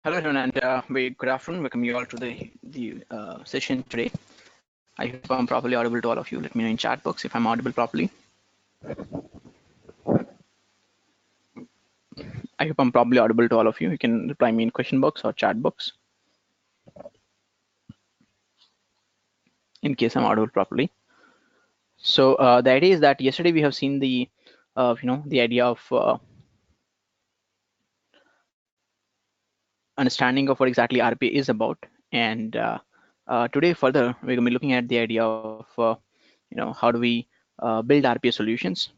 Hello everyone, and good afternoon. Welcome you all to the session today. I hope I'm properly audible to all of you. Let me know in chat box if I'm audible properly. I hope I'm probably audible to all of you. You can reply me in question box or chat box in case I'm audible properly. So the idea is that yesterday we have seen the the idea of understanding of what exactly RPA is about, and today further we're going to be looking at the idea of how do we build RPA solutions,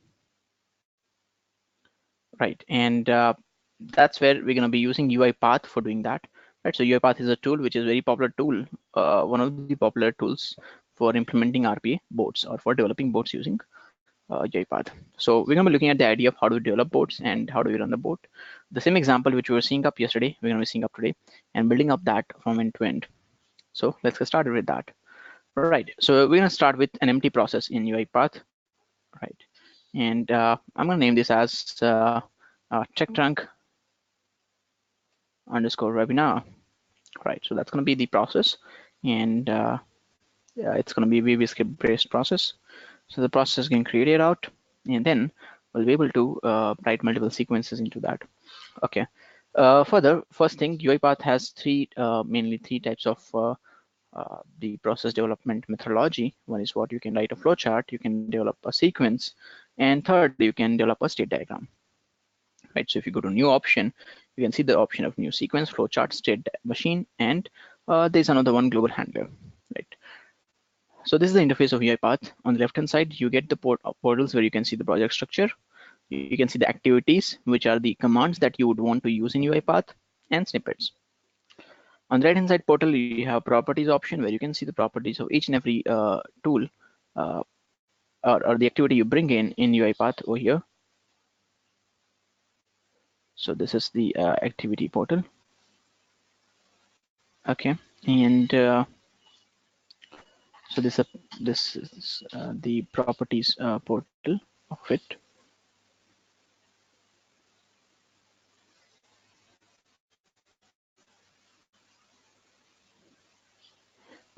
right? And that's where we're going to be using UiPath for doing that, right? So UiPath is a tool which is a very popular tool, one of the popular tools for implementing RPA boards or for developing boards using UiPath. So we're going to be looking at the idea of how do we develop boards and how do we run the board. The same example which we were seeing up yesterday, we're going to be seeing up today and building up that from end to end. So let's get started with that. Right. So we're going to start with an empty process in UiPath, right? And I'm going to name this as TechTrunk underscore webinar, right? So that's going to be the process, and it's going to be VB script based process. So the process is getting created out, and then we'll be able to write multiple sequences into that. Okay. Further, first thing, UiPath has mainly three types of the process development methodology. One is what you can write a flowchart, you can develop a sequence, and third, you can develop a state diagram. Right. So if you go to new option, you can see the option of new sequence, flowchart, state machine, and there's another one, global handler. Right. So this is the interface of UiPath. On the left hand side, you get the portals where you can see the project structure. You can see the activities, which are the commands that you would want to use in UiPath, and snippets. On the right hand side portal, you have properties option where you can see the properties of each and every tool or the activity you bring in UiPath over here. So this is the activity portal. Okay, and so this is the properties portal of it.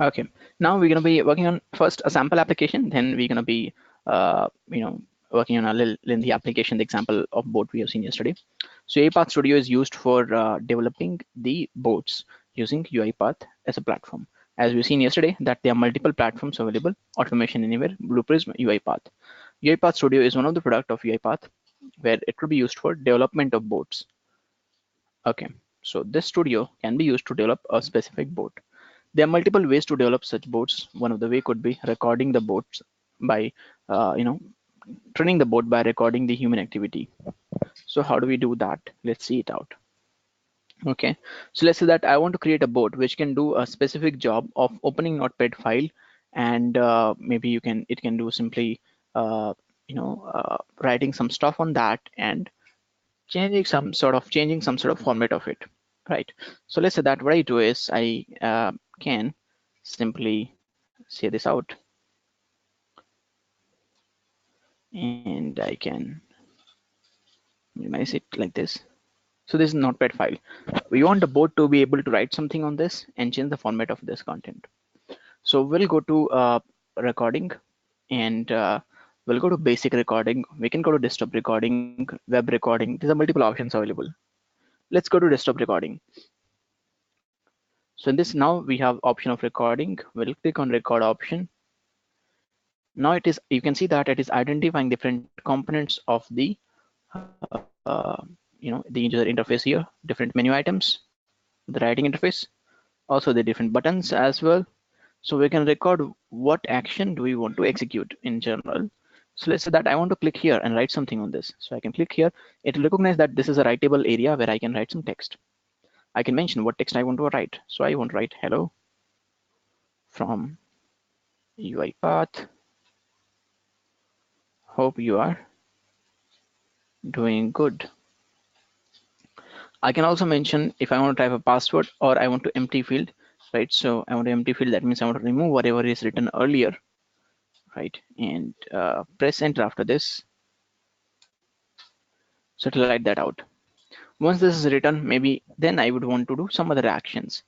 Okay, now we're going to be working on first a sample application, then we're going to be working on a little lengthy application, the example of board we have seen yesterday. So UiPath Studio is used for developing the boards using UiPath as a platform. As we've seen yesterday, that there are multiple platforms available: Automation Anywhere, Blue Prism, UiPath. UiPath Studio is one of the product of UiPath where it will be used for development of boards. Okay, so this studio can be used to develop a specific board. There are multiple ways to develop such boards. One of the way could be recording the boards by, training the board by recording the human activity. So how do we do that? Let's see it out. Okay, so let's say that I want to create a board which can do a specific job of opening Notepad file, and maybe it can do simply writing some stuff on that and changing some sort of format of it, right? So let's say that what I do is I can simply say this out, and I can minimize it like this. So this is Notepad file. We want the board to be able to write something on this and change the format of this content. So we'll go to recording, and we'll go to basic recording. We can go to desktop recording, web recording. There's are multiple options available. Let's go to desktop recording. So in this, now we have option of recording. We'll click on record option. Now you can see that it is identifying different components of the the user interface here, different menu items, the writing interface, also the different buttons as well. So we can record what action do we want to execute in general. So let's say that I want to click here and write something on this. So I can click here. It will recognize that this is a writable area where I can write some text. I can mention what text I want to write. So I want to write hello from UiPath. Hope you are doing good. I can also mention if I want to type a password or I want to empty field, right? So I want to empty field. That means I want to remove whatever is written earlier, right? And press enter after this. So to write that out. Once this is written, maybe then I would want to do some other actions,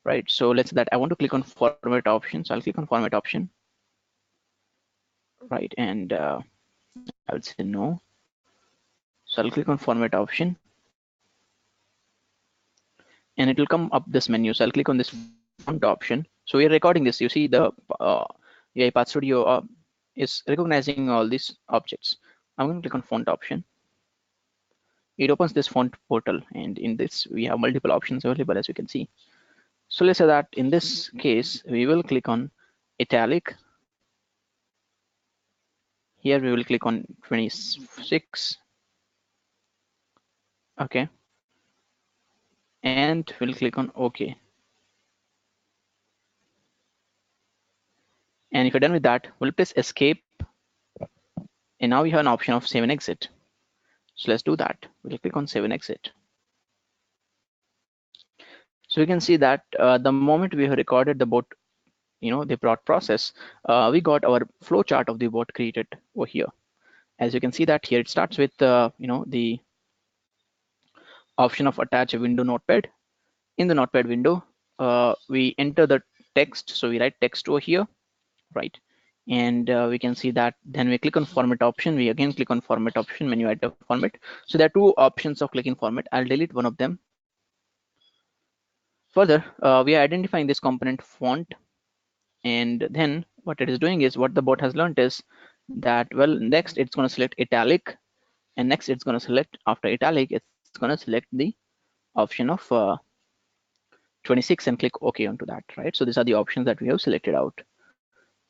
right? So let's say that I want to click on format option. So I'll click on format option, right? And I would say no. So I'll click on format option, and it will come up this menu. So I'll click on this font option. So we are recording this. You see the uh, UiPath Studio is recognizing all these objects. I'm going to click on font option. It opens this font portal, and in this we have multiple options available, as you can see. So let's say that in this case we will click on italic. Here we will click on 26. Okay, and we'll click on OK. And if you're done with that, we'll press escape, and now we have an option of save and exit. So let's do that. We'll click on save and exit. So you can see that the moment we have recorded the bot, the bot process, we got our flow chart of the bot created over here. As you can see that here it starts with the option of attach a window notepad. In the notepad window, we enter the text. So we write text over here, right? And we can see that then we click on format option. We again click on format option, menu item format. So there are two options of clicking format. I'll delete one of them. Further, we are identifying this component font, and then what it is doing is, what the bot has learned is that, well, next it's going to select italic, and next it's going to select, after italic, it's going to select the option of 26 and click OK onto that, right? So these are the options that we have selected out.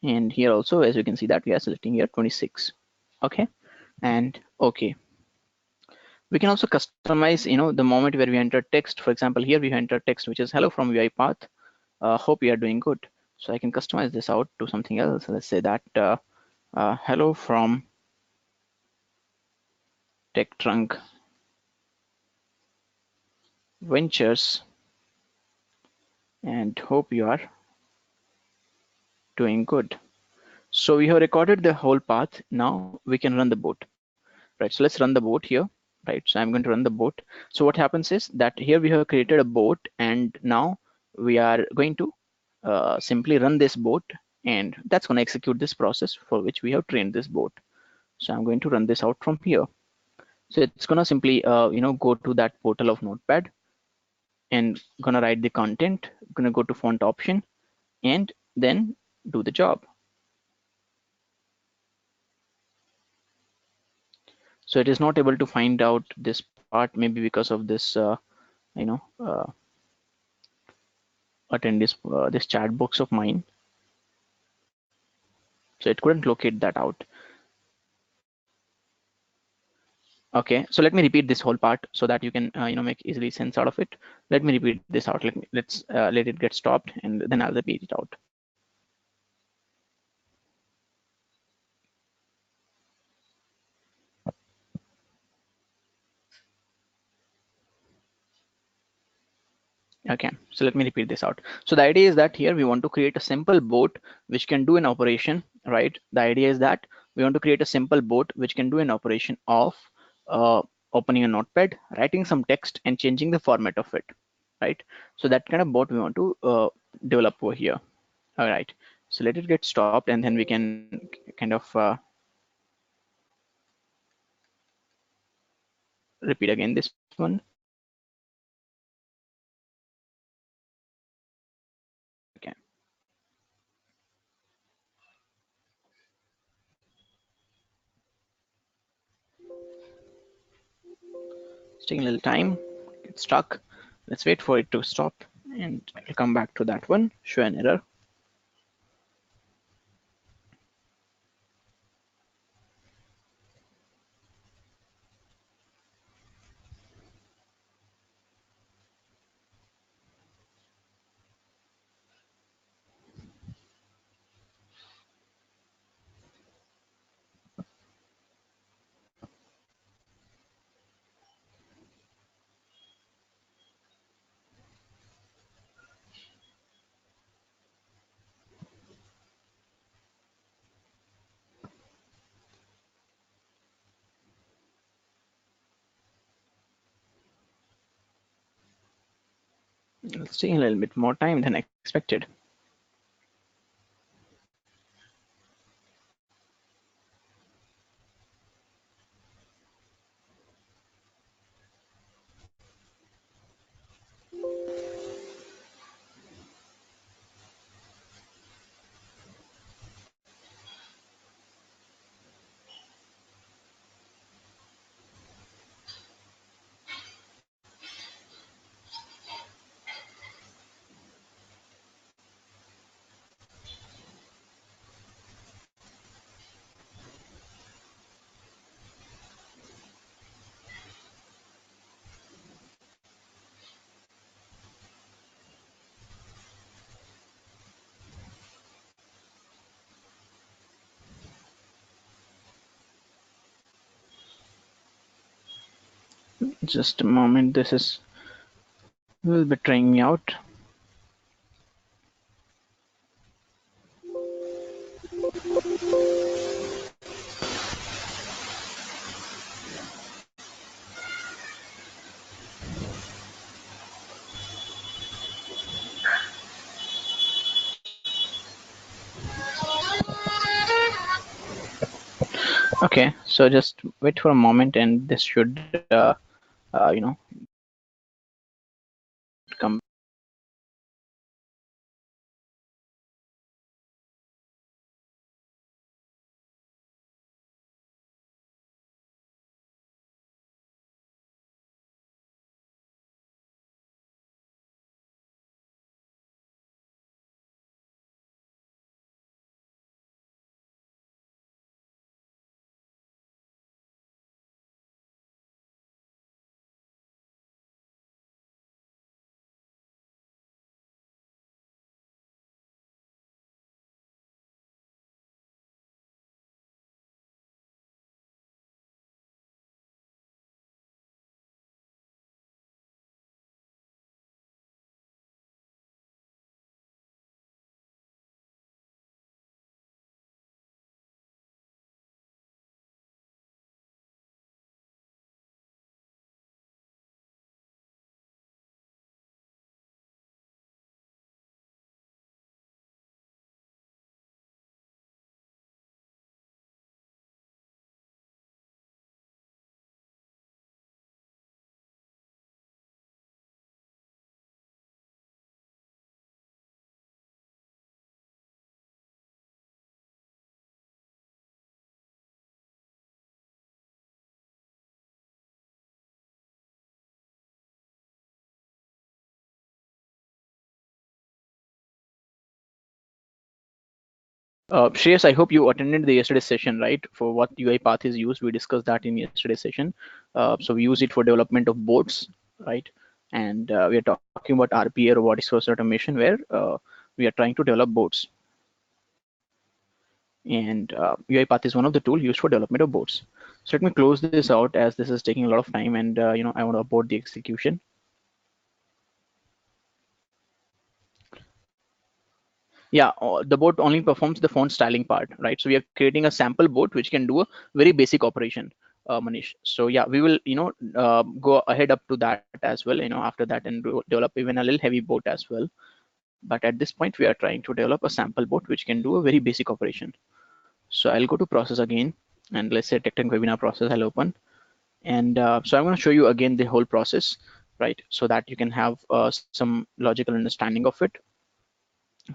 And here also, as you can see, that we are selecting here 26. Okay, and OK. We can also customize, the moment where we enter text. For example, here we enter text, which is hello from UiPath. Hope you are doing good. So I can customize this out to something else. Let's say that hello from TechTrunk Ventures, and hope you are doing good. So we have recorded the whole path. Now we can run the boat, right? So let's run the boat here, right? So I'm going to run the boat. So what happens is that here we have created a boat, and now we are going to simply run this boat, and that's going to execute this process for which we have trained this boat. So I'm going to run this out from here. So it's going to simply, go to that portal of Notepad, and going to write the content, going to go to font option, and then do the job. So it is not able to find out this part, maybe because of this, you know, uh, attend this chat box of mine. So it couldn't locate that out. Okay, so let me repeat this whole part so that you can make easily sense out of it. Let me repeat this out. Let's let it get stopped, and then I'll repeat it out. Okay, so let me repeat this out. So the idea is that here we want to create a simple boat which can do an operation, right? The idea is that we want to create a simple boat which can do an operation of opening a notepad, writing some text, and changing the format of it, right? So that kind of boat we want to develop over here. All right, so let it get stopped, and then we can kind of repeat again this one. Okay, it's taking a little time. It's stuck. Let's wait for it to stop, and I'll come back to that one. Show an error. It's taking a little bit more time than expected. Just a moment. This is a little bit trying me out. Okay, so just wait for a moment, and this should, come. Shreyas, I hope you attended the yesterday's session, right? For what UI path is used, we discussed that in yesterday's session. So we use it for development of boards, right? And we are talking about RPA, robotic process automation, where we are trying to develop boards. And UiPath is one of the tools used for development of boards. So let me close this out, as this is taking a lot of time, and I want to abort the execution. Yeah, the board only performs the font styling part, right? So we are creating a sample board which can do a very basic operation, Manish. So yeah, we will go ahead up to that as well, after that, and develop even a little heavy board as well. But at this point, we are trying to develop a sample board which can do a very basic operation. So I'll go to process again, and let's say TechTrunk webinar process I'll open. And so I'm going to show you again the whole process, right? So that you can have some logical understanding of it,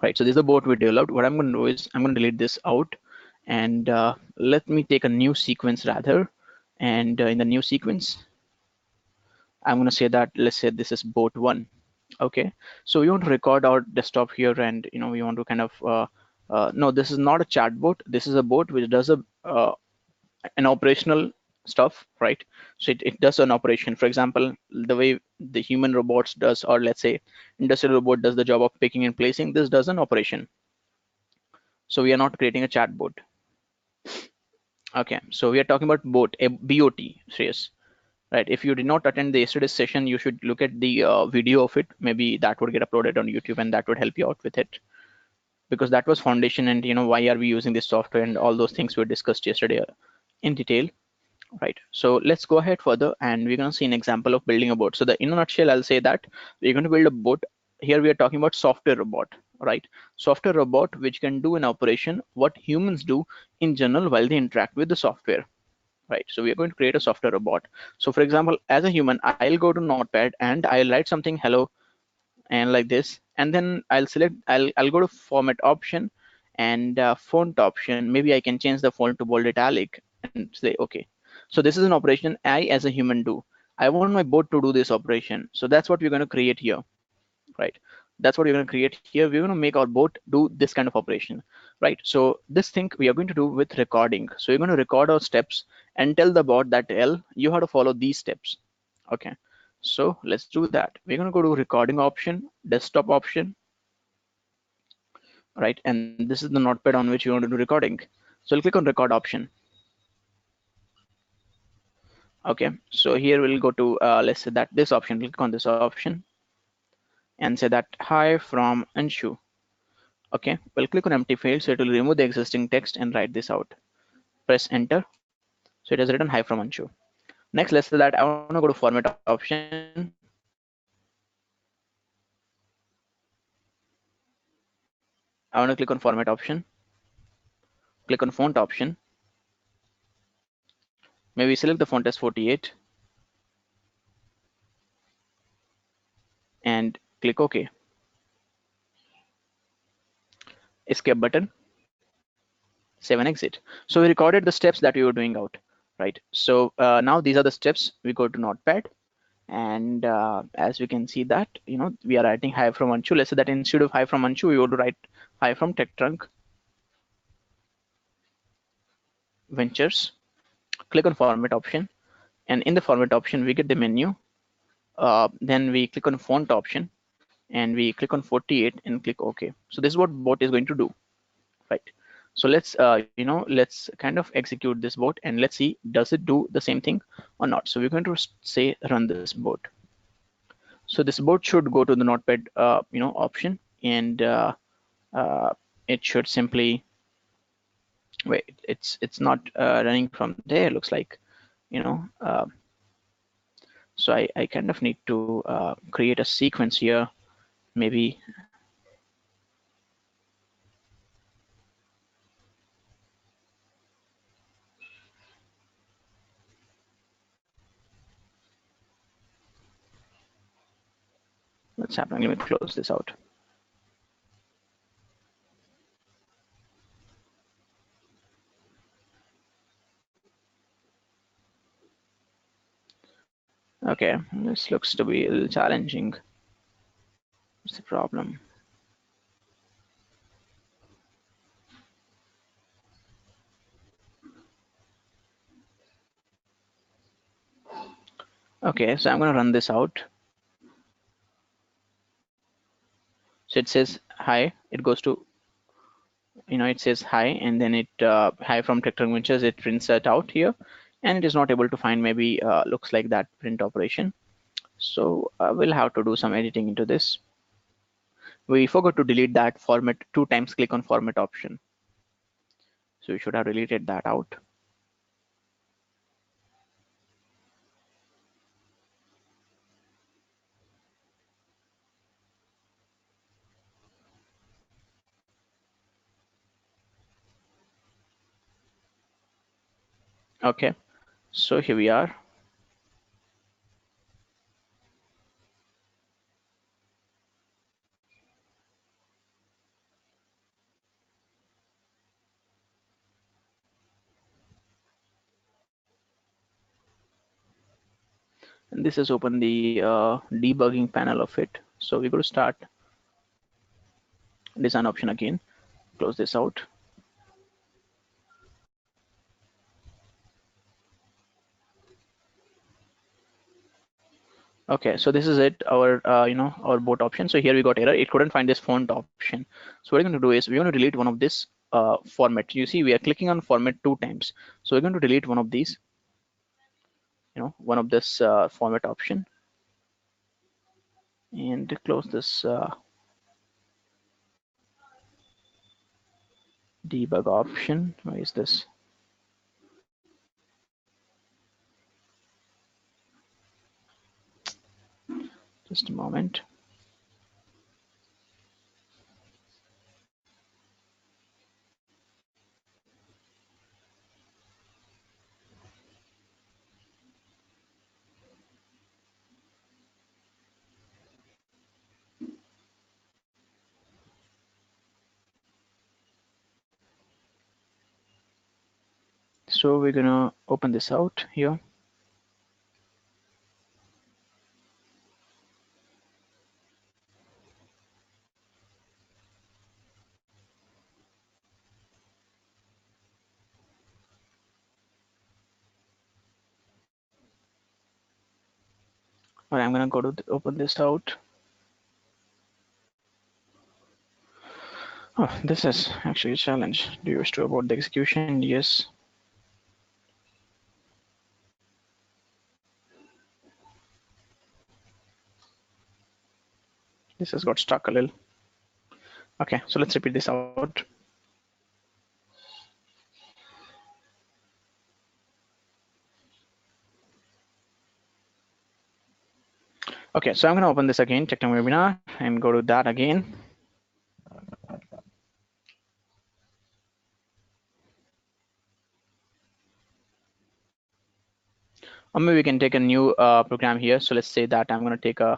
right? So this is the board we developed. What I'm going to do is I'm going to delete this out, and let me take a new sequence rather. And in the new sequence, I'm going to say that, let's say this is board one. Okay, so we want to record our desktop here, and we want to kind of no, this is not a chatbot. This is a bot which does an operational stuff, right? So it does an operation. For example, the way the human robots does, or let's say industrial robot does the job of picking and placing, this does an operation. So we are not creating a chatbot. Okay, so we are talking about bot, a bot, Shreyas, right? If you did not attend the yesterday's session, you should look at the video of it. Maybe that would get uploaded on YouTube, and that would help you out with it, because that was foundation, and why are we using this software, and all those things were discussed yesterday in detail. Right, so let's go ahead further, and we're going to see an example of building a boat. So in a nutshell, I'll say that we're going to build a boat here we are talking about software robot, right? Software robot which can do an operation what humans do in general while they interact with the software, right? So we are going to create a software robot. So for example, as a human, I'll go to Notepad and I'll write something hello and like this, and then I'll go to format option and font option. Maybe I can change the font to bold italic and say okay. So this is an operation I as a human do. I want my bot to do this operation, so that's what we're going to create here, right? That's what we're going to create here. We're going to make our bot do this kind of operation, right? So this thing we are going to do with recording. So you're going to record our steps and tell the bot that L, you have to follow these steps. Okay, so let's do that. We're going to go to recording option, desktop option, right? And this is the notepad on which you want to do recording. So I'll click on record option. Okay, so here we'll go to let's say that this option. Click on this option and say that hi from Anshu. Okay, we'll click on empty field, so it will remove the existing text and write this out. Press enter. So it has written hi from Anshu. Next, let's say that I want to go to format option. I want to click on format option, click on font option, maybe select the font as 48 and click OK. Escape button, save and exit. So we recorded the steps that we were doing out, right? So now these are the steps. We go to Notepad, and as we can see that, we are writing hi from Anshu. Let's say that instead of hi from Anshu, we want to write hi from TechTrunk Ventures. Click on format option, and in the format option, we get the menu. Then we click on font option, and we click on 48 and click OK. So this is what bot is going to do, right? So let's kind of execute this bot and let's see does it do the same thing or not. So we're going to say run this bot. So this bot should go to the Notepad option, and it should simply wait. It's not running from there, looks like, you know. So I kind of need to create a sequence here, maybe. What's happening? Let me close this out. Okay, this looks to be a little challenging. What's the problem? Okay, so I'm going to run this out. So it says hi. It goes to, it says hi, and then it hi from TechTrunk Ventures. It prints it out here, and it is not able to find, maybe looks like that print operation. So we'll have to do some editing into this. We forgot to delete that format 2 times. Click on format option. So we should have deleted that out. Okay, so here we are. And this is open the debugging panel of it. So we go to start, design option again, close this out. Okay, so this is it, our our bot option. So here we got error, it couldn't find this font option. So what we're going to do is we're going to delete one of this format. You see we are clicking on format 2 times, so we're going to delete one of these, one of this format option, and close this debug option. Where is this? Just a moment. So we're gonna open this out here. All right, I'm gonna go to open this out. Oh, this is actually a challenge. Do you wish to abort the execution? Yes. This has got stuck a little. Okay, so let's repeat this out. Okay, so I'm gonna open this again, TechTrunk webinar, and go to that again. Or maybe we can take a new program here. So let's say that I'm gonna take a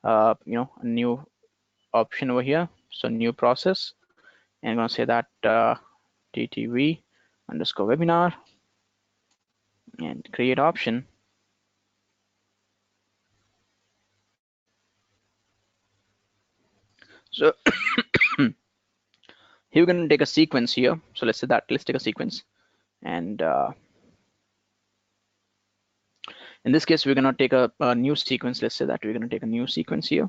a new option over here. So new process, and I'm gonna say that TTV underscore webinar and create option. So here we're going to take a sequence here. So let's say that let's take a sequence, and in this case we're going to take a new sequence. Let's say that we're going to take a new sequence here,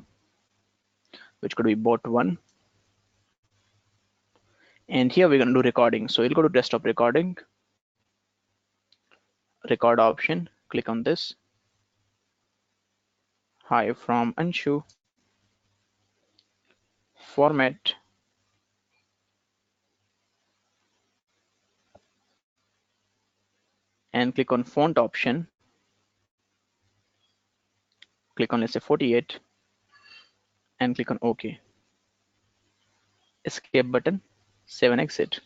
which could be bot one, and here we're going to do recording. So you'll go to desktop recording, record option, click on this. Hi from Anshu, format, and click on font option. Click on let's say 48 and click on OK. Escape button, 7 exit.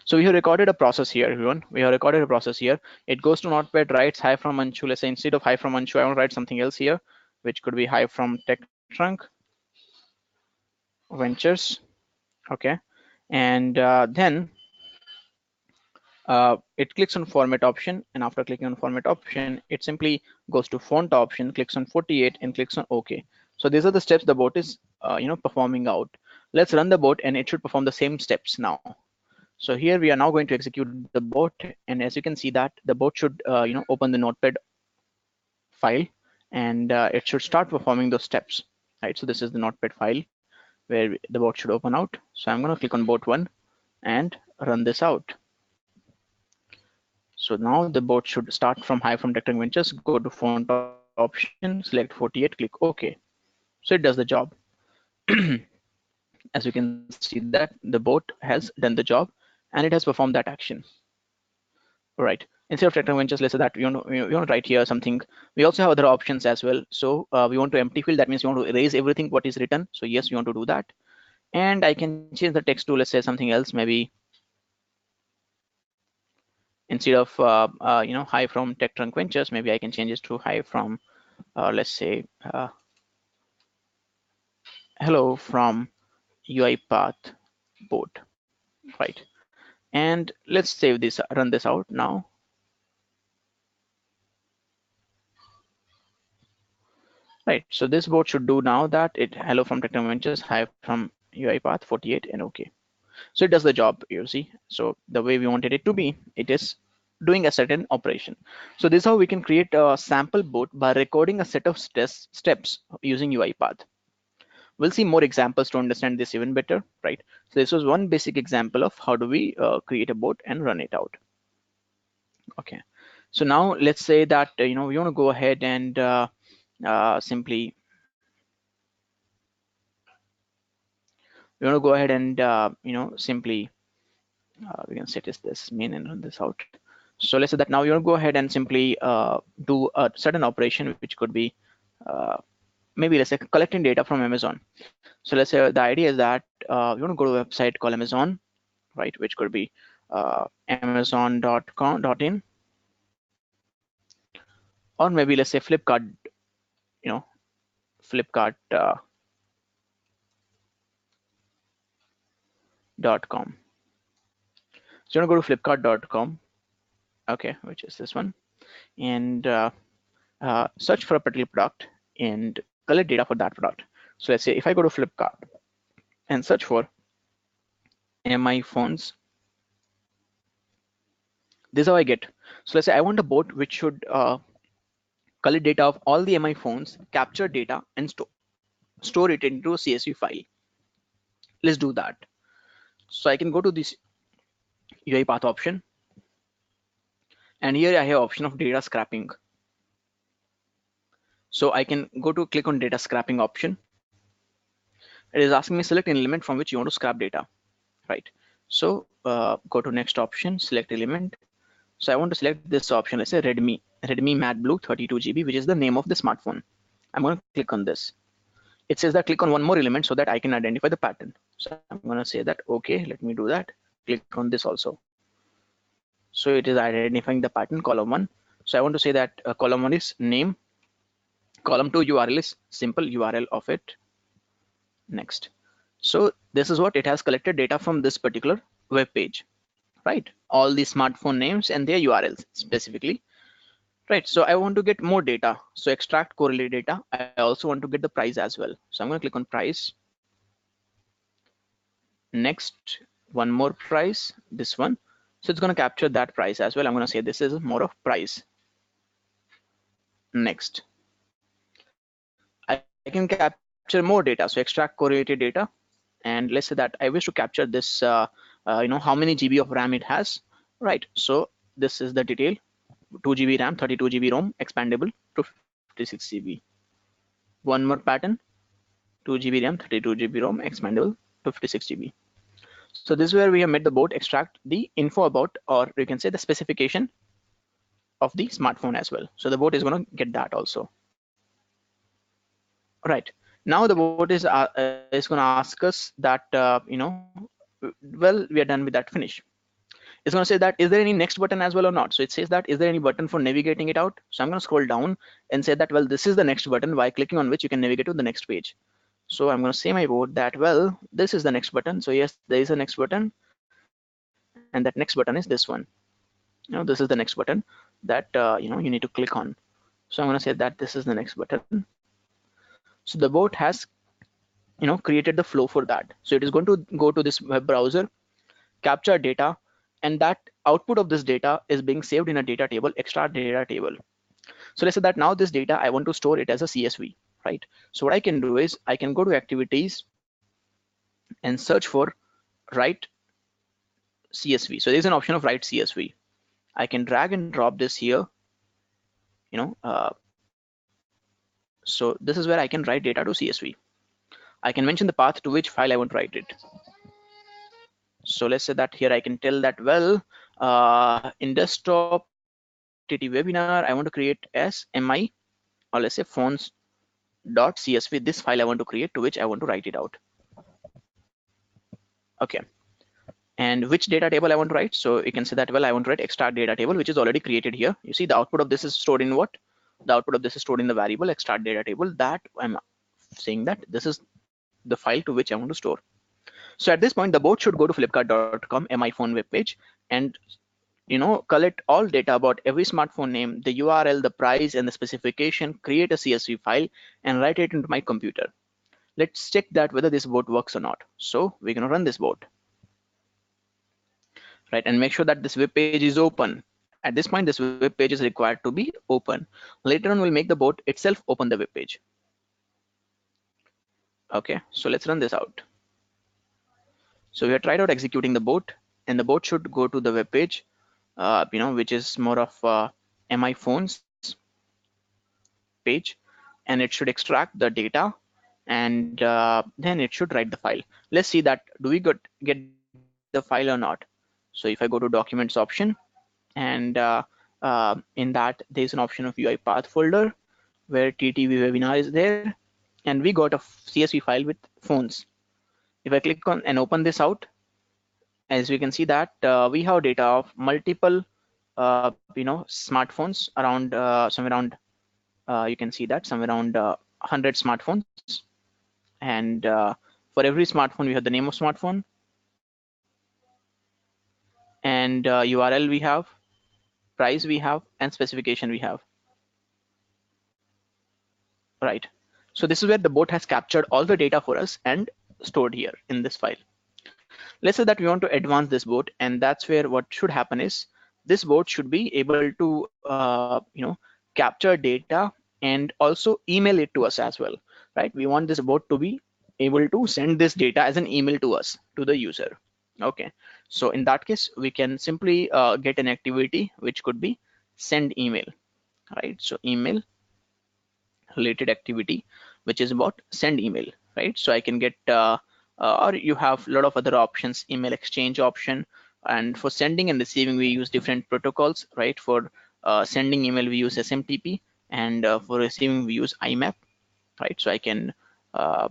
So we have recorded a process here, everyone. We have recorded a process here. It goes to Notepad, writes hi from Anshu. Let's say instead of hi from Anshu, I want to write something else here, which could be hi from TechTrunk Ventures. Okay, and then it clicks on format option, and after clicking on format option, it simply goes to font option, clicks on 48, and clicks on OK. So these are the steps the bot is performing out. Let's run the bot, and it should perform the same steps now. So here we are now going to execute the bot, and as you can see that the bot should open the Notepad file, and it should start performing those steps, right? So this is the Notepad file where the bot should open out. So I'm going to click on bot one and run this out. So now the bot should start from hi from TechTrunk Ventures, go to font option, select 48, click OK. So it does the job. As you can see that the bot has done the job and it has performed that action. Right. Instead of TechTrunk Ventures, let's say that we want to write here something. We also have other options as well. So we want to empty field. That means you want to erase everything what is written. So yes, you want to do that. And I can change the text to let's say something else. Maybe instead of hi from TechTrunk Ventures, maybe I can change this to hi from let's say hello from UiPath board. Right. And let's save this, run this out now. Right, so this board should do now that it hello from TechTrunk Ventures, hi from UiPath 48 and OK. So it does the job, you see. So the way we wanted it to be, it is doing a certain operation. So this is how we can create a sample board by recording a set of steps using UiPath. We'll see more examples to understand this even better, right? So this was one basic example of how do we create a board and run it out. Okay, so now let's say that we want to go ahead and simply we want to go ahead and simply we can set this main and run this out. So let's say that now you want to go ahead and simply do a certain operation, which could be maybe let's say collecting data from Amazon. So let's say the idea is that you want to go to a website called Amazon, right, which could be amazon.com.in, or maybe let's say Flipkart, Flipkart.com. So you want to go to Flipkart.com, okay, which is this one, and search for a particular product and collect data for that product. So let's say if I go to Flipkart and search for MI phones, this is how I get. So let's say I want a bot which should collect data of all the MI phones, capture data, and store it into a CSV file. Let's do that. So I can go to this UiPath option, and here I have option of data scrapping. So I can go to click on data scrapping option. It is asking me select an element from which you want to scrap data, right? So go to next option, select element. So I want to select this option. Let's say Redmi Matte Blue 32 GB, which is the name of the smartphone. I'm going to click on this. It says that click on one more element so that I can identify the pattern. So I'm going to say that, okay, let me do that. Click on this also. So it is identifying the pattern, column one. So I want to say that column one is name, column two URL is simple URL of it. Next. So this is what it has collected data from this particular web page, right? All the smartphone names and their URLs specifically, right? So I want to get more data. So extract correlate data. I also want to get the price as well. So I'm going to click on price. Next, one more price, this one. So it's going to capture that price as well. I'm going to say this is more of price. Next, I can capture more data. So extract correlated data. And let's say that I wish to capture this, how many GB of RAM it has, right? So this is the detail: 2 GB RAM, 32 GB ROM, expandable to 56 GB. One more pattern: 2 GB RAM, 32 GB ROM, expandable to 56 GB. So this is where we have made the board extract the info about, or you can say the specification of the smartphone as well. So the board is going to get that also. Right. Now the board is going to ask us that, well, we are done with that, finish. It's going to say that, is there any next button as well or not? So it says that, is there any button for navigating it out? So I'm going to scroll down and say that, well, this is the next button by clicking on which you can navigate to the next page. So I'm going to say my board that, well, this is the next button. So yes, there is a next button, and that next button is this one. This is the next button that, you need to click on. So I'm going to say that this is the next button. So the bot has, created the flow for that. So it is going to go to this web browser, capture data, and that output of this data is being saved in a data table, extra data table. So let's say that now this data, I want to store it as a CSV, right? So what I can do is I can go to activities and search for write CSV. So there's an option of write CSV. I can drag and drop this here, you know, uh, so this is where I can write data to CSV. I can mention the path to which file I want to write it. So let's say that here I can tell that, well, in desktop TT webinar, I want to create as MI, or let's say phones.csv, this file I want to create to which I want to write it out. Okay. And which data table I want to write? So you can say that, well, I want to write extract data table, which is already created here. You see the output of this is stored in what? The output of this is stored in the variable extract data table, that I'm saying that this is the file to which I want to store. So at this point, the bot should go to flipkart.com MI phone webpage and collect all data about every smartphone name, the URL, the price, and the specification, create a CSV file, and write it into my computer. Let's check that whether this bot works or not. So we're going to run this bot, right? And make sure that this web page is open. At this point, this web page is required to be open. Later on, we'll make the bot itself open the web page. Okay, so let's run this out. So we have tried out executing the bot, and the bot should go to the web page, which is more of MI phones page, and it should extract the data, and then it should write the file. Let's see that, do we get the file or not? So if I go to documents option, and in that there's an option of UiPath folder where TTV webinar is there, and we got a CSV file with phones. If I click on and open this out, as we can see that we have data of multiple smartphones around somewhere around you can see that somewhere around 100 smartphones, and for every smartphone we have the name of smartphone, and URL we have, price we have, and specification we have, right? So this is where the bot has captured all the data for us and stored here in this file. Let's say that we want to advance this bot, and that's where what should happen is this bot should be able to capture data and also email it to us as well, right? We want this bot to be able to send this data as an email to us, to the user. Okay, so in that case we can simply get an activity which could be send email, right? So email related activity which is about send email, right? So I can get or you have a lot of other options, email exchange option, and for sending and receiving we use different protocols, right? For sending email we use SMTP, and for receiving we use IMAP, right? So I can uh,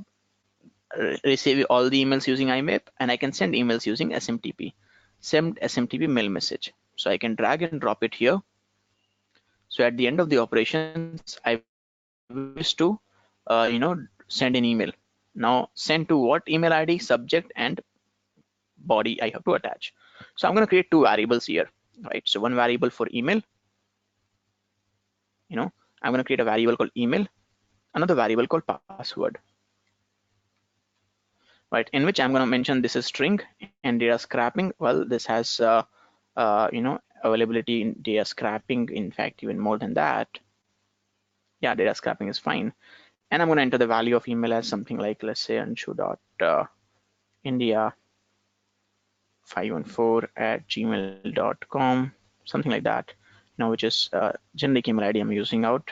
receive all the emails using IMAP, and I can send emails using SMTP, send SMTP mail message. So I can drag and drop it here. So at the end of the operations, I wish to, send an email. Now send to what email ID, subject, and body I have to attach. So I'm going to create two variables here, right? So one variable for email, I'm going to create a variable called email, another variable called password, right? In which I'm going to mention this is string and data scrapping. Well, this has availability in data scrapping. In fact, even more than that. Yeah, data scrapping is fine. And I'm going to enter the value of email as something like, let's say, anshu.india 514@gmail.com, something like that, which is generic email ID I'm using out.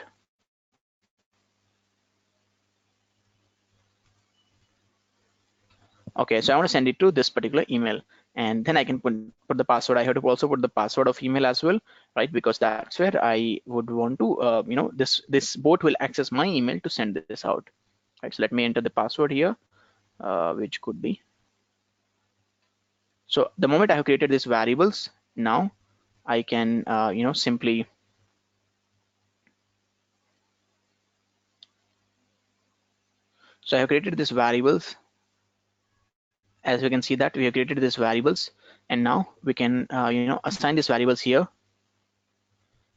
Okay, so I want to send it to this particular email, and then I can put the password. I have to also put the password of email as well, right? Because that's where I would want to, this bot will access my email to send this out, right? So let me enter the password here, which could be. So the moment I have created these variables, now I can, simply. So I have created these variables. As we can see that we have created these variables, and now we can assign these variables here.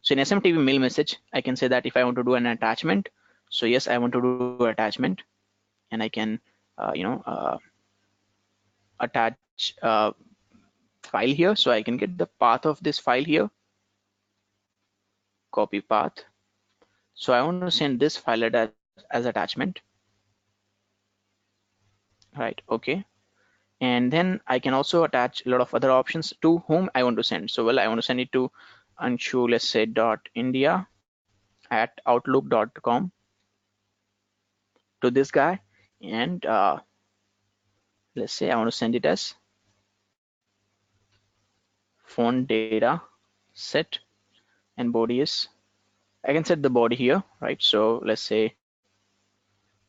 So in SMTP mail message, I can say that if I want to do an attachment, so yes, I want to do attachment, and I can attach file here. So I can get the path of this file here, copy path. So I want to send this file as attachment, right? Okay. And then I can also attach a lot of other options to whom I want to send. So well, I want to send it to Anshu, let's say .india@outlook.com, to this guy, and let's say I want to send it as phone data set, and body is, I can set the body here, right? So let's say,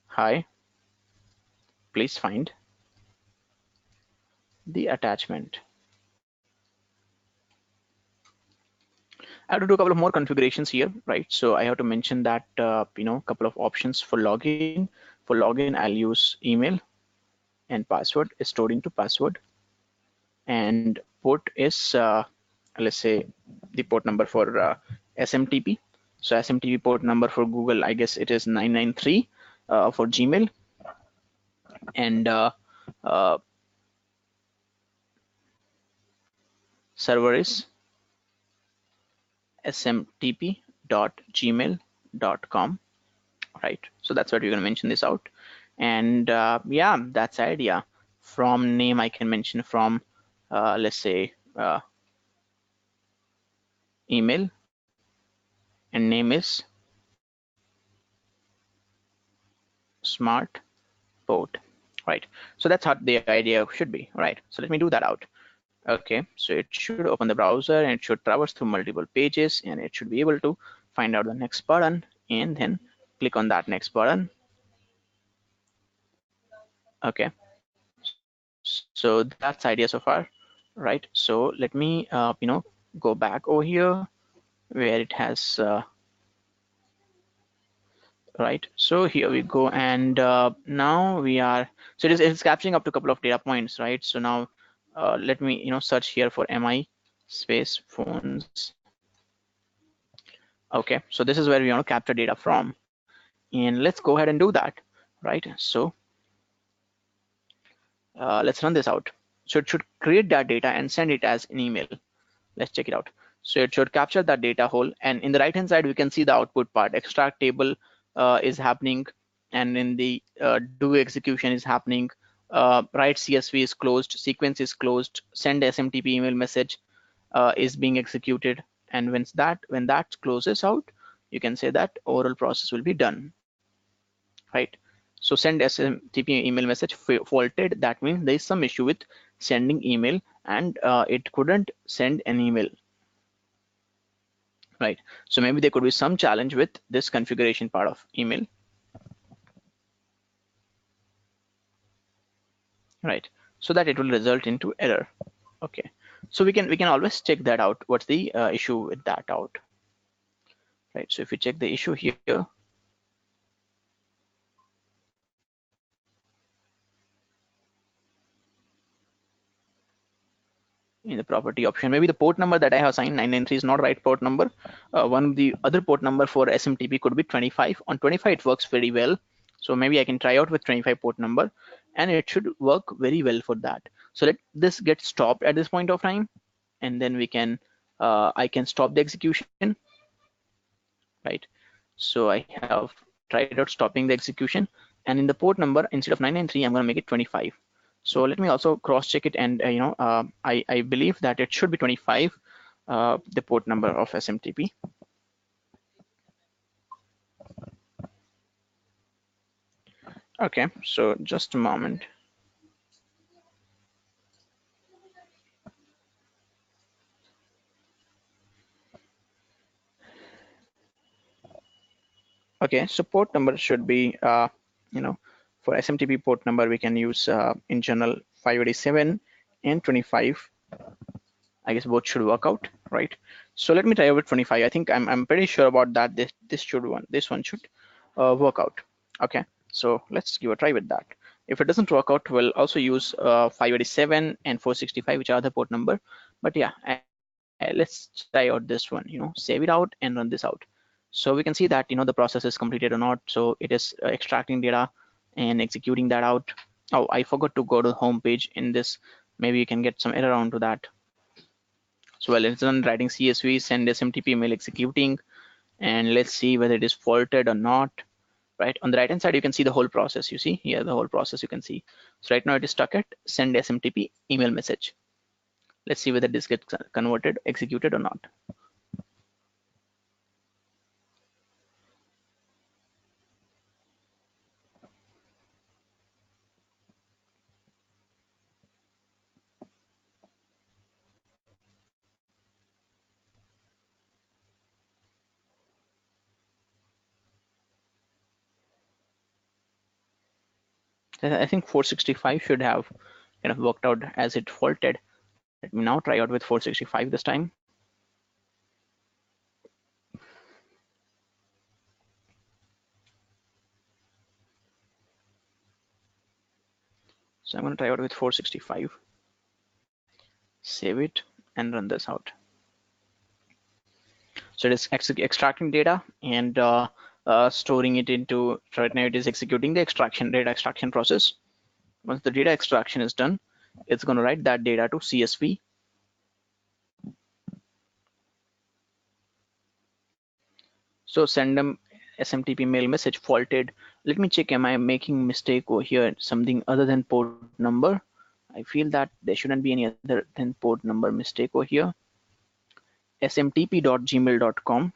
hi, please find the attachment. I have to do a couple of more configurations here, right? So I have to mention that a couple of options for login. For login, I'll use email, and password is stored into password, and port is let's say the port number for SMTP. So SMTP port number for Google, I guess it is 993 for Gmail, and server is smtp.gmail.com, right? So that's what we're going to mention this out, and yeah, that's the idea. From name, I can mention from let's say email, and name is smart port, right? So that's how the idea should be, right? So let me do that out. Okay, so it should open the browser, and it should traverse through multiple pages, and it should be able to find out the next button, and then click on that next button. Okay, so that's the idea so far, right? So let me go back over here where it has right. So here we go, and now we are, so it's capturing up to a couple of data points, right? So now let me search here for mi space phones Okay, so this is where we want to capture data from, and let's go ahead and do that, right? So let's run this out. So it should create that data and send it as an email. Let's check it out. So it should capture that data whole, and in the right hand side we can see the output part. Extract table is happening, and in the do execution is happening. Write CSV is closed, sequence is closed, send SMTP email message is being executed, and when that closes out, you can say that overall process will be done, right? So send SMTP email message faulted. That means there is some issue with sending email, and it couldn't send an email, right? So maybe there could be some challenge with this configuration part of email, right? So that it will result into error. Okay, so we can always check that out. What's the issue with that out, right? So if we check the issue here, in the property option, maybe the port number that I have assigned 993 is not right port number. One of the other port number for SMTP could be 25. On 25 it works very well, so maybe I can try out with 25 port number, and it should work very well for that. So let this get stopped at this point of time, and then we can I can stop the execution, right? So I have tried out stopping the execution, and in the port number, instead of 993 I'm going to make it 25. So let me also cross check it, and I believe that it should be 25, the port number of SMTP. Okay, so just a moment. Okay, so port number should be for SMTP port number we can use in general 587 and 25. I guess both should work out, right? So let me try with 25. I think I'm pretty sure about that. This one should work out. Okay, so let's give a try with that. If it doesn't work out, we'll also use 587 and 465, which are the port number. But yeah, let's try out this one. Save it out and run this out. So we can see that the process is completed or not. So it is extracting data and executing that out. Oh, I forgot to go to the home page in this. Maybe you can get some error onto that. So while it's done writing CSV, send SMTP email executing, and let's see whether it is faulted or not. Right on the right hand side, you can see the whole process. You see here the whole process you can see. So right now it is stuck at send SMTP email message. Let's see whether this gets converted, executed or not. I think 465 should have worked out as it faulted. Let me now try out with 465 this time. So I'm going to try out with 465. Save it and run this out. So it is extracting data and storing it into, right now it is executing the data extraction process. Once the data extraction is done, it's going to write that data to CSV. So send them SMTP mail message faulted. Let me check, am I making mistake over here, something other than port number? I feel that there shouldn't be any other than port number mistake over here. smtp.gmail.com.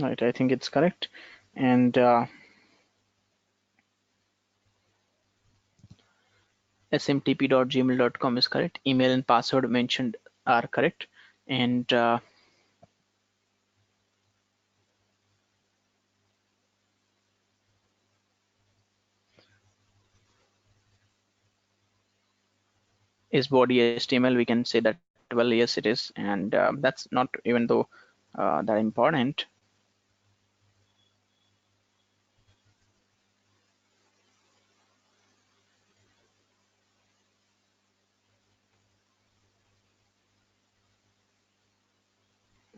Right, I think it's correct. And smtp.gmail.com is correct. Email and password mentioned are correct. And is body HTML, we can say that well, yes, it is, and that's not even though that important.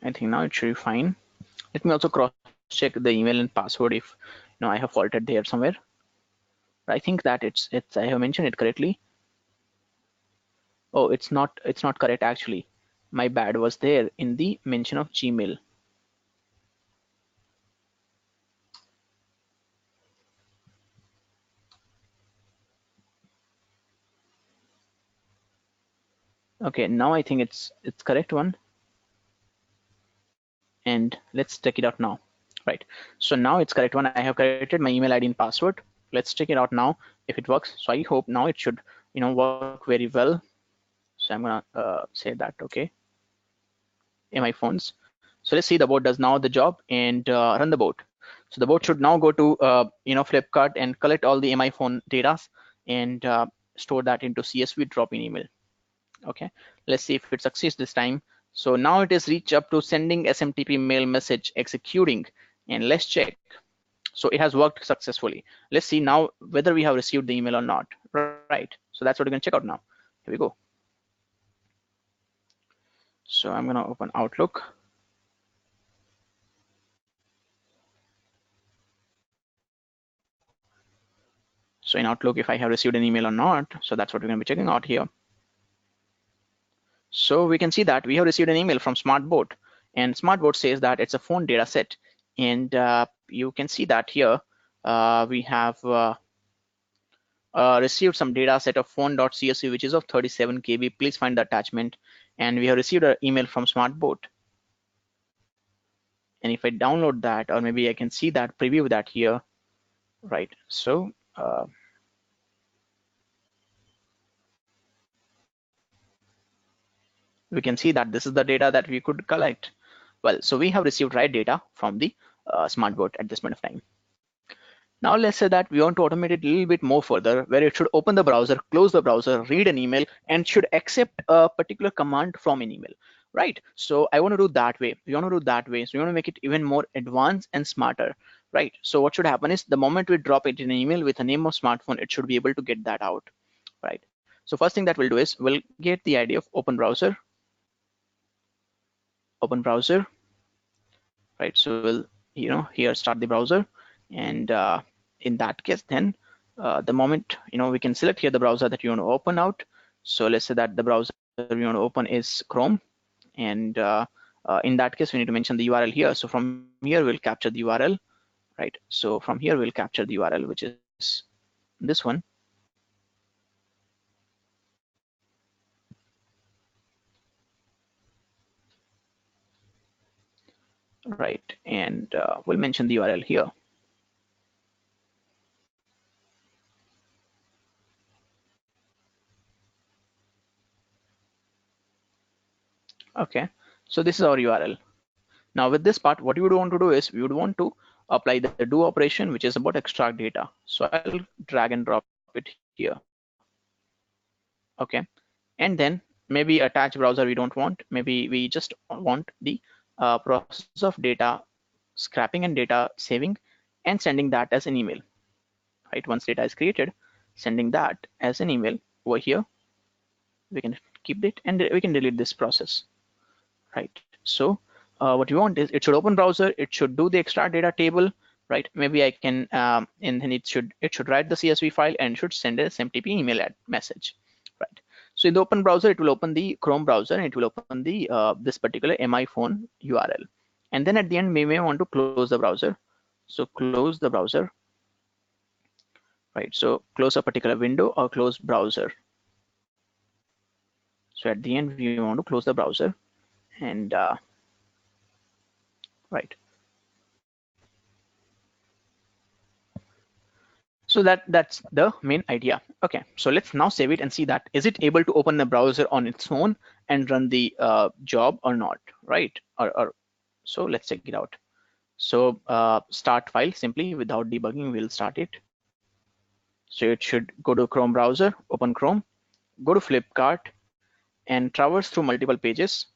I think now it should be fine. Let me also cross check the email and password if I have faulted there somewhere. I think that it's I have mentioned it correctly. Oh, it's not correct actually. My bad, was there in the mention of Gmail. Okay, now I think it's correct one. And let's check it out now. Right. So now it's correct one. I have corrected my email ID and password. Let's check it out now if it works. So I hope now it should work very well. So I'm gonna say that okay. In my phones. So let's see the bot does now the job and run the bot. So the bot should now go to Flipkart and collect all the MI phone data and store that into CSV drop-in email. Okay, let's see if it succeeds this time. So now it is reached up to sending SMTP mail message executing, and let's check. So it has worked successfully. Let's see now whether we have received the email or not. Right. So that's what we're going to check out now. Here we go. So I'm going to open Outlook. So in Outlook, if I have received an email or not, so that's what we're going to be checking out here. So we can see that we have received an email from SmartBoat, and SmartBoat says that it's a phone data set. And you can see that here we have received some data set of phone.csv, which is of 37 KB. Please find the attachment. And we have received an email from SmartBoat. And if I download that, or maybe I can see that, preview that here, right? So we can see that this is the data that we could collect. Well, so we have received right data from the SmartBoat at this point of time. Now let's say that we want to automate it a little bit more further, where it should open the browser, close the browser, read an email, and should accept a particular command from an email, right? So I want to do that way. We want to do that way. So we want to make it even more advanced and smarter, right? So what should happen is the moment we drop it in an email with a name of smartphone, it should be able to get that out, right? So first thing that we'll do is we'll get the idea of open browser, right? So we'll here start the browser, and in that case then the moment we can select here the browser that you want to open out. So let's say that the browser we want to open is Chrome, and in that case we need to mention the URL here. So from here we'll capture the URL, right? So from here we'll capture the URL, which is this one. Right, and we'll mention the URL here. Okay, so this is our URL. Now with this part, what you would want to do is we would want to apply the do operation, which is about extract data. So I'll drag and drop it here. Okay, and then maybe attach browser we don't want. Maybe we just want the process of data scrapping and data saving and sending that as an email. Right, once data is created, sending that as an email over here. We can keep it and we can delete this process. Right. So what you want is it should open browser, it should do the extract data table, right? Maybe I can and then it should write the CSV file and should send a SMTP email message, right? So in the open browser, it will open the Chrome browser and it will open the this particular MI phone URL, and then at the end we may want to close the browser. So close the browser, right? So close a particular window or close browser. So at the end we want to close the browser, and right. So that's the main idea. Okay, so let's now save it and see that is it able to open the browser on its own and run the job or not, right? Or so let's check it out. So start file, simply without debugging we'll start it. So it should go to Chrome browser, open Chrome, go to Flipkart, and traverse through multiple pages.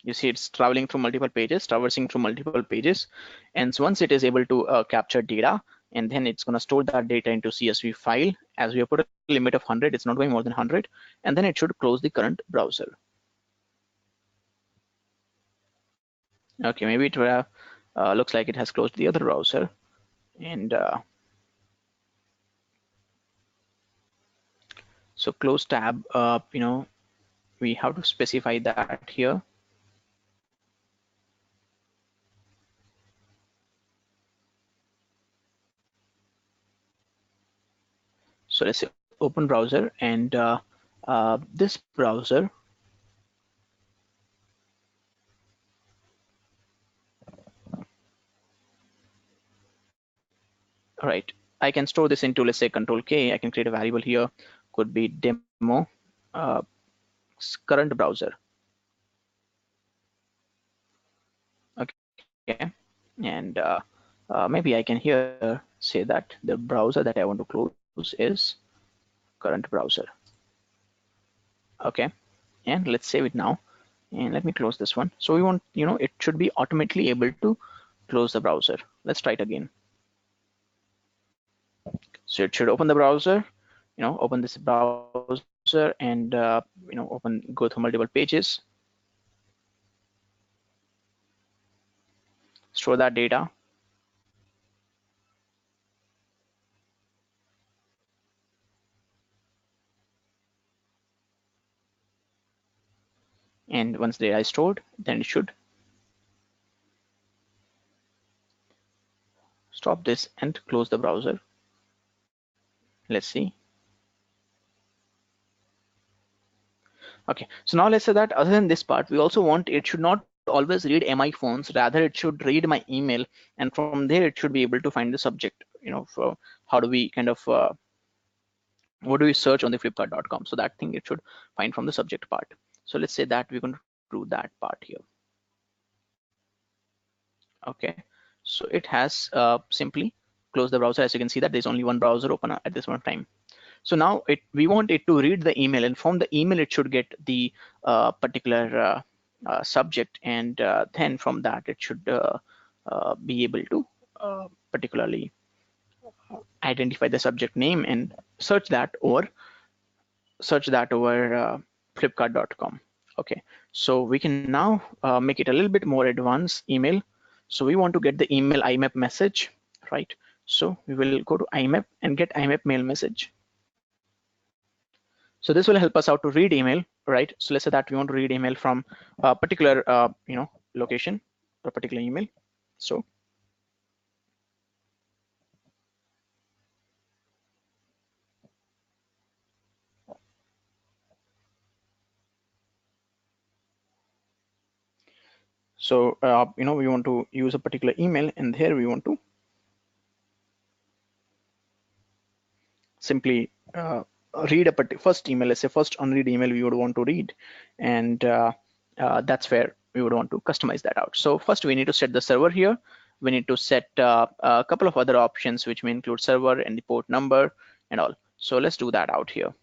You see it's traveling through multiple pages, traversing through multiple pages. And so once it is able to capture data, and then it's going to store that data into CSV file. As we have put a limit of 100, it's not going more than 100. And then it should close the current browser. Okay, maybe it looks like it has closed the other browser. And so close tab, we have to specify that here. So let's say open browser, and this browser, all right, I can store this into, let's say, Control K. I can create a variable here, could be demo uh, current browser. Okay, and maybe I can here say that the browser that I want to close is current browser. Okay, and let's save it now, and let me close this one. So we want, it should be automatically able to close the browser. Let's try it again. So it should open the browser, open this browser, and go through multiple pages, store that data, and once data is stored, then it should stop this and close the browser. Let's see. Okay, so now let's say that other than this part, we also want it should not always read MI phones, rather it should read my email, and from there it should be able to find the subject. For how do we kind of what do we search on the flipkart.com? So that thing it should find from the subject part. So let's say that we're going to do that part here. Okay, so it has simply closed the browser. As you can see that there's only one browser open at this one time. So now we want it to read the email, and from the email it should get the particular subject, and then from that it should be able to particularly identify the subject name and search that over flipkart.com. Okay, so we can now make it a little bit more advanced email. So we want to get the email IMAP message, right? So we will go to IMAP and get IMAP mail message. So this will help us out to read email, right? So let's say that we want to read email from a particular location, a particular email. So we want to use a particular email, and here we want to simply read a first email. Let's say first unread email we would want to read, and that's where we would want to customize that out. So first we need to set the server here. We need to set a couple of other options, which may include server and the port number and all. So let's do that out here.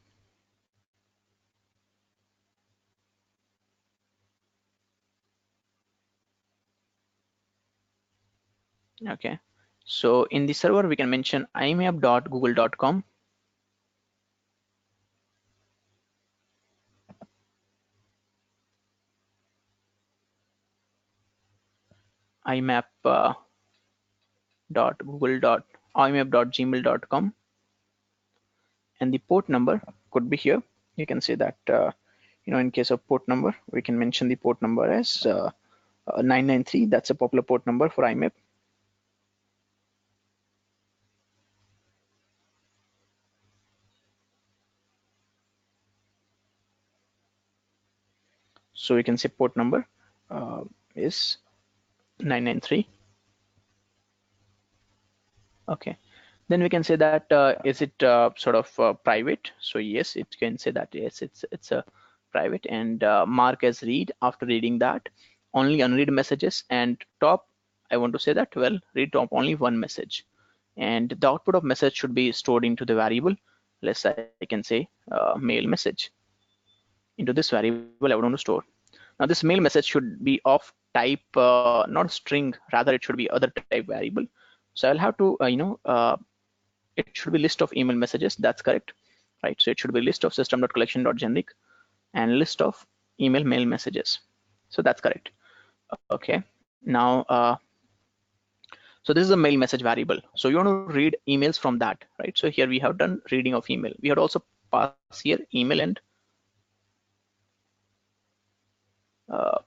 Okay, so in the server we can mention imap.google.com, imap.gmail.com, and the port number could be here. You can say that in case of port number we can mention the port number as 993. That's a popular port number for IMAP. So we can say port number is 993. Okay, then we can say that is it sort of private? So yes, it can say that yes, it's a private, and mark as read. After reading that, only unread messages, and top I want to say that, well, read top only one message, and the output of message should be stored into the variable. Let's say I can say mail message. into this variable I would want to store. Now this mail message should be of type not string, rather it should be other type variable. So I'll have to it should be list of email messages. That's correct, right? So it should be list of system.collection.generic and list of email mail messages. So that's correct. Okay. Now so this is a mail message variable. So you want to read emails from that, right? So here we have done reading of email. We had also pass here email and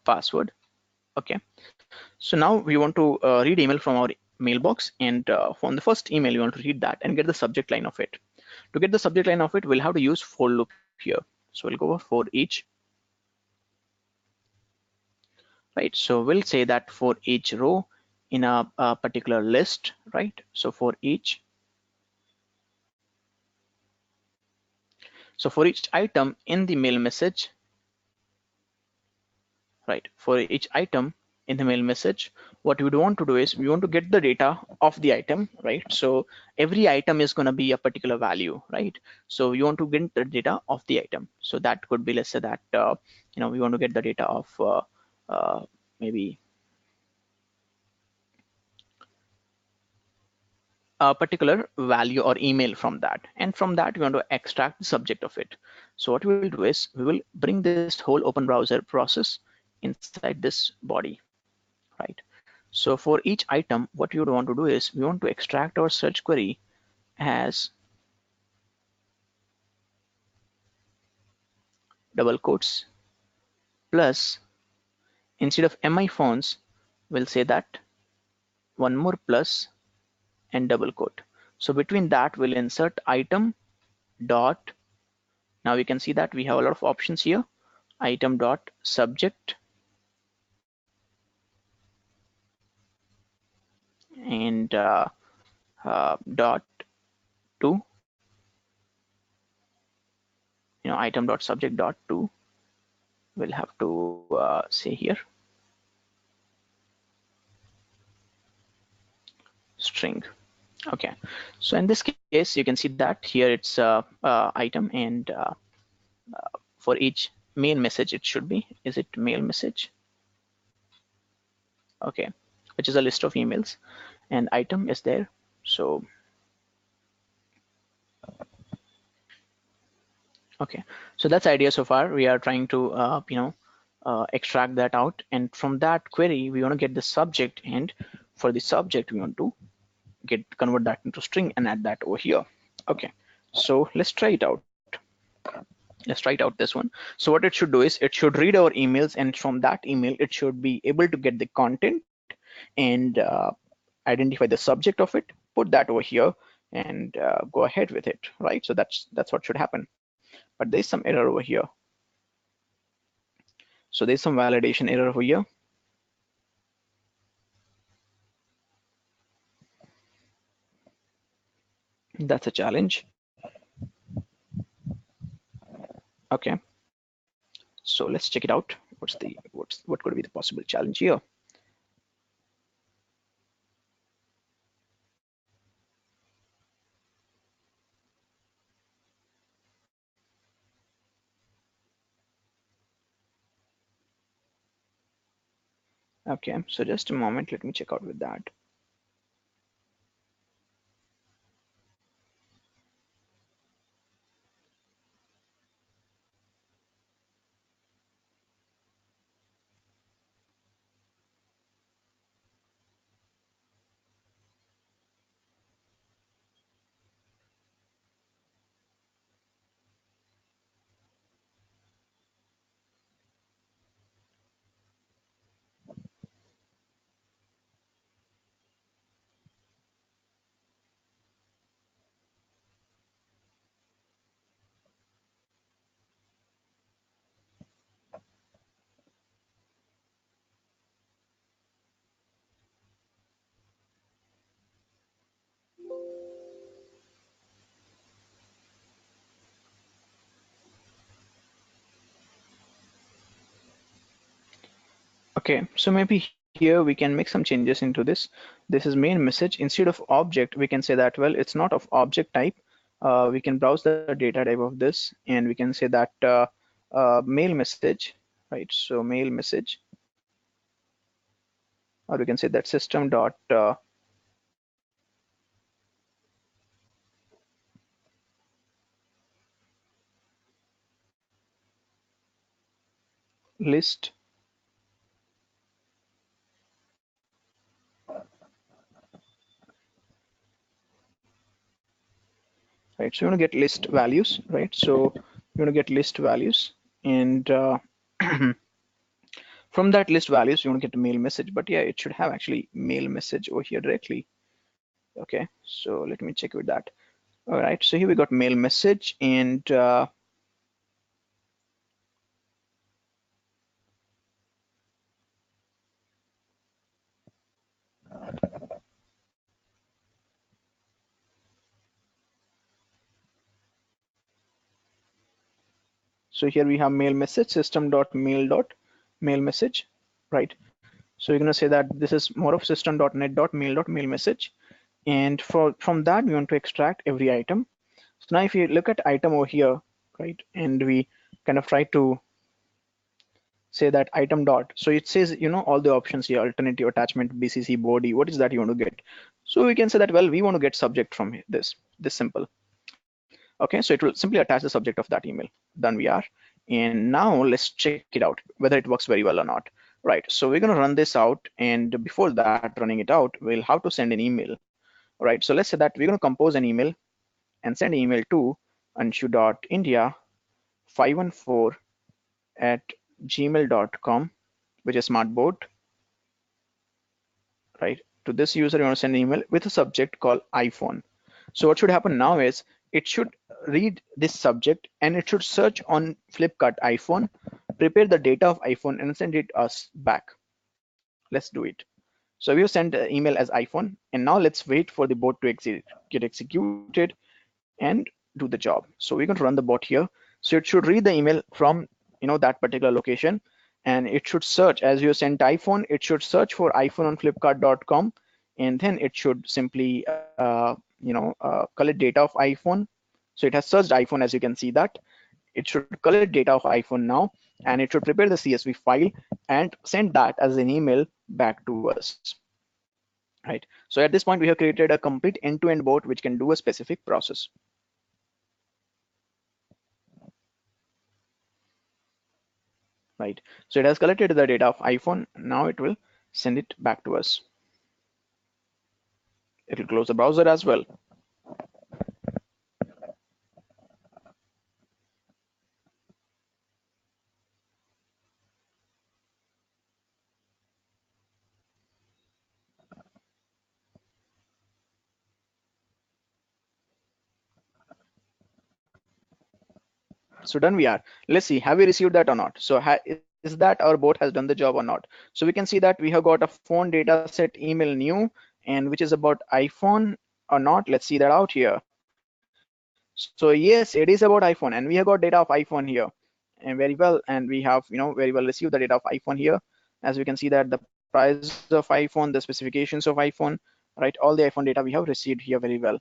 password. Okay. So now we want to read email from our mailbox, and from the first email you want to read that and get the subject line of it. To get the subject line of it, we'll have to use for loop here. So we'll go for each, right? So we'll say that for each row in a particular list, right? So for each item in the mail message, right? For each item in the mail message, what we would want to do is we want to get the data of the item, right? So every item is going to be a particular value, right? So you want to get the data of the item. So that could be, let's say that we want to get the data of maybe a particular value or email from that, and from that we want to extract the subject of it. So what we will do is we will bring this whole open browser process inside this body, right? So for each item, what you would want to do is we want to extract our search query as double quotes plus, instead of mi fonts we'll say that one more plus and double quote. So between that we'll insert item dot, now we can see that we have a lot of options here, item dot subject and dot to, item dot subject dot to, we'll have to say here string. Okay, so in this case you can see that here it's item, and for each mail message it should be, is it mail message? Okay, which is a list of emails, and item is there. So okay, so that's the idea so far. We are trying to extract that out, and from that query we want to get the subject, and for the subject we want to convert that into string and add that over here. Okay, so let's try it out. Let's try it out this one. So what it should do is it should read our emails, and from that email it should be able to get the content and identify the subject of it, put that over here, and go ahead with it, right? So that's what should happen. But there's some error over here. So there's some validation error over here. That's a challenge. Okay, so let's check it out. What could be the possible challenge here? Okay, so just a moment, let me check out with that. Okay, so maybe here we can make some changes into this. This is main message. Instead of object, we can say that, well, it's not of object type. We can browse the data type of this, and we can say that mail message, right? So mail message, or we can say that system dot list, right? So you want to get list values, right? So you want to get list values, and from that list values you want to get a mail message. But yeah, it should have actually mail message over here directly. Okay, so let me check with that. All right, so here we got mail message, and so here we have mail message system dot mail message, right? So you're going to say that this is more of system.net.mail.mail message, and from that we want to extract every item. So now if you look at item over here, right, and we kind of try to say that item dot, so it says, you know, all the options here: alternative, attachment, bcc, body. What is that you want to get? So we can say that, well, we want to get subject from this simple. Okay, so it will simply attach the subject of that email. Done we are. And now let's check it out whether it works very well or not. Right, so we're going to run this out, and before that, running it out, we'll have to send an email. Right, so let's say that we're going to compose an email and send an email to anshu.india514 at gmail.com, which is smartboard, right? To this user, you want to send an email with a subject called iPhone. So what should happen now is it should read this subject and it should search on Flipkart iPhone, prepare the data of iPhone, and send it us back. Let's do it. So we have sent the email as iPhone, and now let's wait for the bot to get executed and do the job. So we're going to run the bot here. So it should read the email from, you know, that particular location, and it should search. As you sent iPhone, it should search for iPhone on flipkart.com, and then it should simply collect data of iPhone. So it has searched iPhone, as you can see that. It should collect data of iPhone now, and it should prepare the CSV file and send that as an email back to us. Right. So at this point, we have created a complete end-to-end bot which can do a specific process. Right. So it has collected the data of iPhone. Now it will send it back to us. It will close the browser as well. So done we are. Let's see, have we received that or not? So is that our bot has done the job or not? So we can see that we have got a phone data set email new, and which is about iPhone or not. Let's see that out here. So yes, it is about iPhone, and we have got data of iPhone here, and very well, and we have, you know, very well received the data of iPhone here. As we can see that the price of iPhone, the specifications of iPhone, right, all the iPhone data we have received here very well.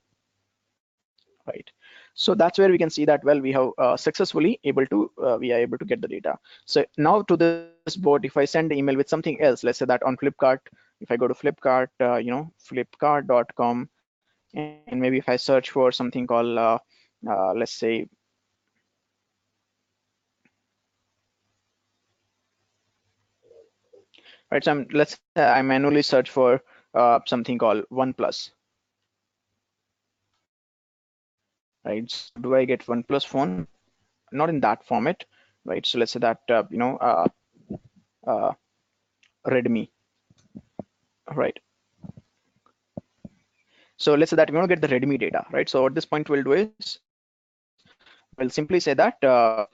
Right, so that's where we can see that, well, we have successfully we are able to get the data. So now to this board, if I send the email with something else, let's say that on Flipkart, if I go to Flipkart, flipkart.com, and maybe if I search for something called let's say, right, so let's say I manually search for something called OnePlus. Right, so do I get OnePlus phone? Not in that format. Right, so let's say that uh, Redmi. Right, so let's say that we want to get the Redmi data, right? So at this point we'll do is we'll simply say that draft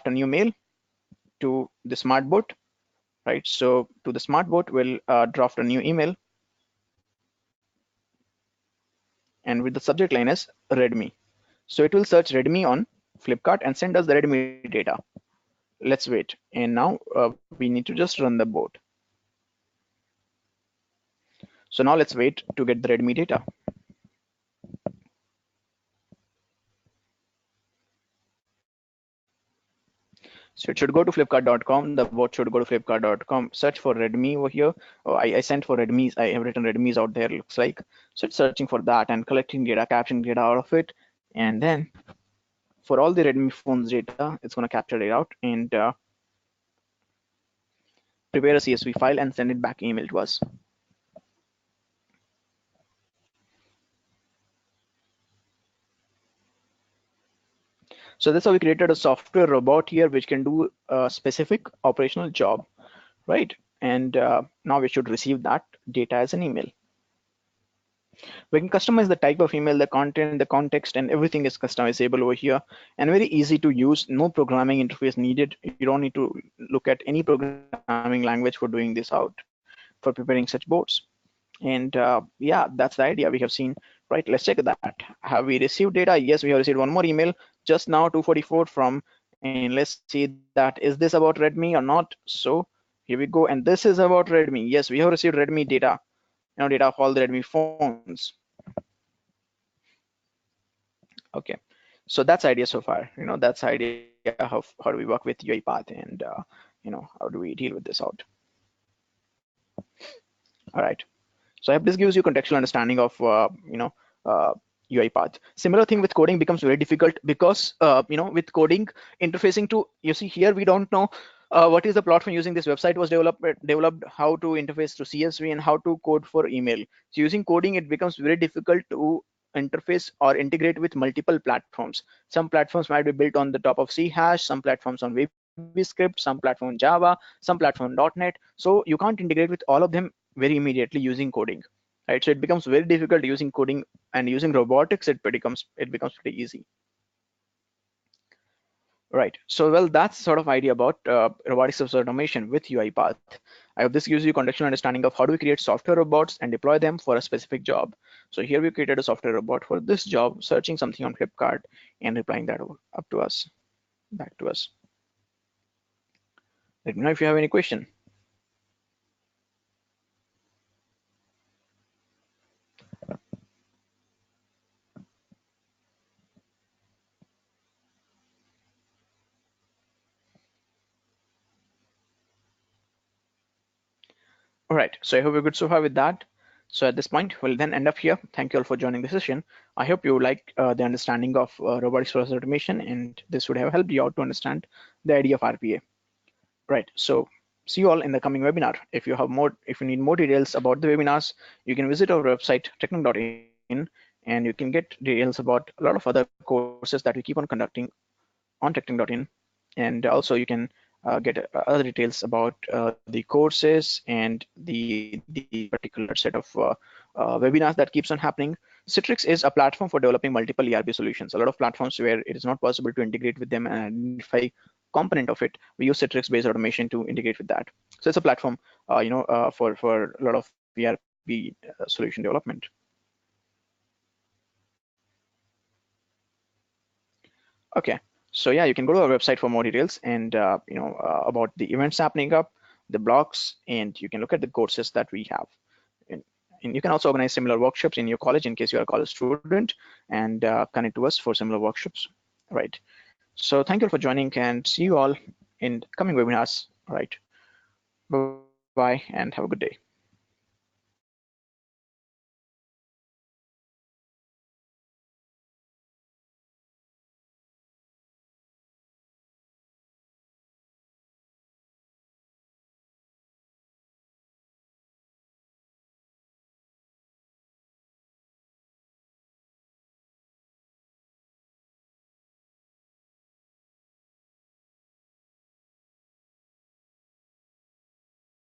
a new mail to the smart bot, right? So to the smart bot we'll draft a new email, and with the subject line as Redmi. So it will search Redmi on Flipkart and send us the Redmi data. Let's wait. And now we need to just run the bot. So now let's wait to get the Redmi data. So it should go to flipkart.com. The bot should go to flipkart.com. Search for Redmi over here. Oh, I sent for Redmi's. I have written Redmi's out there, looks like. So it's searching for that and collecting data, capturing data out of it. And then for all the Redmi phones data, it's going to capture it out and prepare a CSV file and send it back email to us. So that's how we created a software robot here, which can do a specific operational job, right? And now we should receive that data as an email. We can customize the type of email, the content, the context, and everything is customizable over here and very easy to use. No programming interface needed. You don't need to look at any programming language for doing this out, for preparing such boards. And yeah, that's the idea we have seen, right? Let's check that. Have we received data? Yes, we have received one more email just now, 2:44 from, and let's see that. Is this about Redmi or not? So here we go. And this is about Redmi. Yes, we have received Redmi data, data of all the Redmi phones. Okay, so that's idea so far. That's idea how do we work with UiPath and how do we deal with this out. All right. So I hope this gives you contextual understanding of uh, UiPath. Similar thing with coding becomes very difficult because with coding interfacing to, you see here we don't know what is the plot from using this website was developed, how to interface to CSV and how to code for email. So using coding, it becomes very difficult to interface or integrate with multiple platforms. Some platforms might be built on the top of C hash, some platforms on VBScript, some platform Java, some platform .NET. So you can't integrate with all of them very immediately using coding, right? So it becomes very difficult using coding, and using robotics it becomes pretty easy, right? So well, that's sort of idea about robotic process automation with UiPath. I hope this gives you contextual understanding of how do we create software robots and deploy them for a specific job. So here we created a software robot for this job, searching something on Flipkart and replying that up to us, back to us. Let me know if you have any question. All right, so I hope we're good so far with that. So at this point, we'll then end up here. Thank you all for joining the session. I hope you like the understanding of robotics process automation, and this would have helped you out to understand the idea of RPA. Right, so see you all in the coming webinar. If you need more details about the webinars, you can visit our website, techtrunk.in, and you can get details about a lot of other courses that we keep on conducting on TechTrunk.in, and also you can get other details about the courses and the particular set of webinars that keeps on happening. Citrix is a platform for developing multiple ERP solutions. A lot of platforms where it is not possible to integrate with them and identify component of it, we use Citrix-based automation to integrate with that. So it's a platform, for a lot of ERP solution development. Okay, so yeah, you can go to our website for more details and about the events happening up, the blogs, and you can look at the courses that we have. And you can also organize similar workshops in your college in case you are a college student, and connect to us for similar workshops, right? So thank you all for joining, and see you all in coming webinars. All right, bye bye, and have a good day.